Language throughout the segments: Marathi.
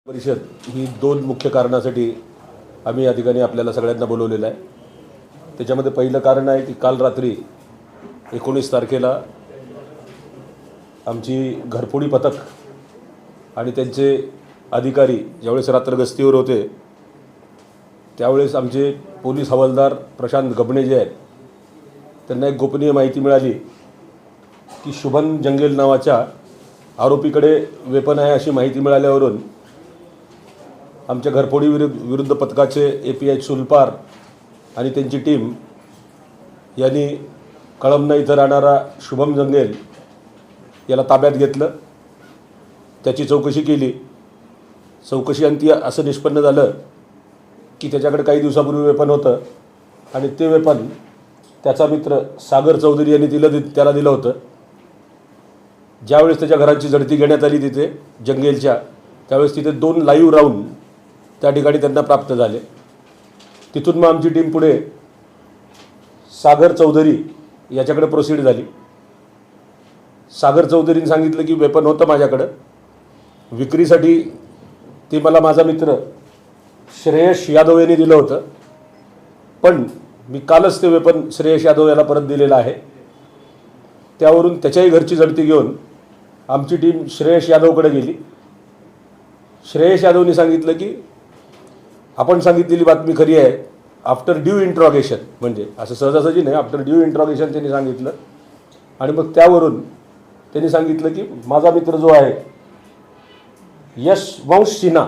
परिषद ही दोन मुख्य कारणासाठी आम्ही या ठिकाणी आपल्याला सगळ्यांना बोलवलेलं आहे। त्याच्यामध्ये पहिलं कारण आहे की काल रात्री 19 तारखेला आमची घरफोडी पथक आणि त्यांचे अधिकारी ज्यावेळेस रात्र गस्तीवर होते त्यावेळेस आमचे पोलीस हवालदार प्रशांत गबणे जे आहेत त्यांना एक गोपनीय माहिती मिळाली की शुभम जंगेल नावाच्या आरोपीकडे वेपन आहे अशी माहिती मिळाल्यावरून आमच्या घरफोडी विरुद्ध पथकाचे API सुलपार आणि त्यांची टीम यांनी कळमना इथं राहणारा शुभम जंगेल याला ताब्यात घेतलं। त्याची चौकशी केली। चौकशी अंती असं निष्पन्न झालं की त्याच्याकडे काही दिवसापूर्वी वेपन होतं आणि ते वेपन त्याचा मित्र सागर चौधरी यांनी त्याला दिलं होतं। ज्यावेळेस त्याच्या घराची झडती घेण्यात आली तिथे जंगेलच्या त्यावेळेस तिथे 2 लाईव्ह राऊंड त्या ठिकाणी त्यांना प्राप्त झाले। तिथून मग आमची टीम पुढे सागर चौधरी याच्याकडे प्रोसीड झाली। सागर चौधरीने सांगितलं की वेपन होतं माझ्याकडं, विक्रीसाठी ते मला माझा मित्र श्रेयश यादव यांनी दिलं होतं, पण मी कालच ते वेपन श्रेयश यादव याला परत दिलेलं आहे। त्यावरून त्याच्याही घरची झडती घेऊन आमची टीम श्रेयश यादवकडे गेली। श्रेयश यादवने सांगितलं की आपण सांगितलेली बातमी खरी आहे। आफ्टर ड्यू इंट्रॉगेशन, म्हणजे असं सहजासहजी नाही, आफ्टर ड्यू इंट्रॉगेशन त्यांनी सांगितलं आणि मग त्यावरून त्यांनी सांगितलं की माझा मित्र जो आहे यश वंश सिन्हा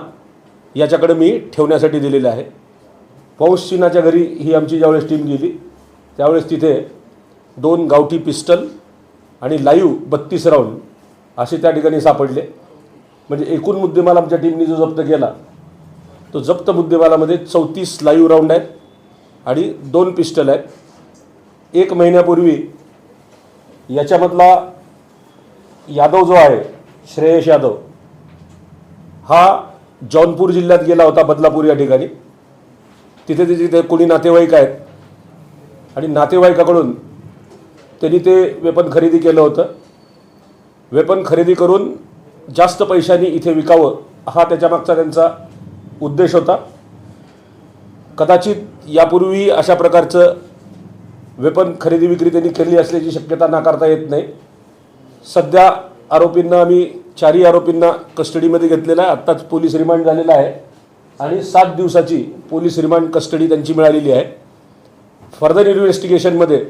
याच्याकडे मी ठेवण्यासाठी दिलेलं आहे। वंश सिन्हाच्या घरी ही आमची ज्यावेळेस टीम गेली त्यावेळेस तिथे 2 गावठी पिस्टल आणि लाईव्ह 32 राऊंड असे त्या ठिकाणी सापडले। म्हणजे एकूण मुद्देमाल आमच्या टीमने जो जप्त केला तो जप्त मुद्देमालामध्ये 34 लाईव्ह राऊंड आहेत आणि 2 पिस्टल आहेत। 1 महिन्यापूर्वी याच्यामधला यादव जो आहे श्रेयश यादव हा जौनपूर जिल्ह्यात गेला होता, बदलापूर या ठिकाणी। तिथे कोणी नातेवाईक आहेत आणि नातेवाईकाकडून त्यांनी ते वेपन खरेदी केलं होतं। वेपन खरेदी करून जास्त पैशांनी इथे विकावं हा त्याच्यामागचा त्यांचा उद्देश होता। कदाचित यापूर्वी अशा प्रकारचं वेपन खरेदी विक्री त्यांनी केली असल्याची शक्यता नाकारता येत नाही। सध्या आरोपींना आम्ही 4ही आरोपींना कस्टडीमध्ये घेतलेला आहे। आत्ताच पोलीस रिमांड झालेला आहे आणि 7 दिवसाची पोलीस रिमांड कस्टडी त्यांची मिळालेली आहे। फर्दर इन्व्हेस्टिगेशनमध्ये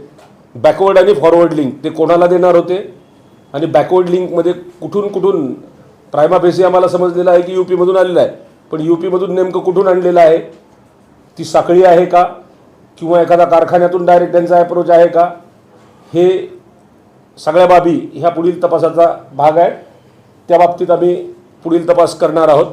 बॅकवर्ड आणि फॉरवर्ड लिंक ते कोणाला देणार होते आणि बॅकवर्ड लिंकमध्ये कुठून प्रायमा फेसी आम्हाला समजलेलं आहे की UP मधून आलेला आहे, पण UP मधून नेमकं कुठून आणलेलं आहे, ती साखळी आहे का किंवा एखादा कारखान्यातून डायरेक्ट त्यांचा अप्रोच आहे का, हे सगळ्या बाबी ह्या पुढील तपासाचा भाग आहे। त्या बाबतीत आम्ही पुढील तपास करणार आहोत।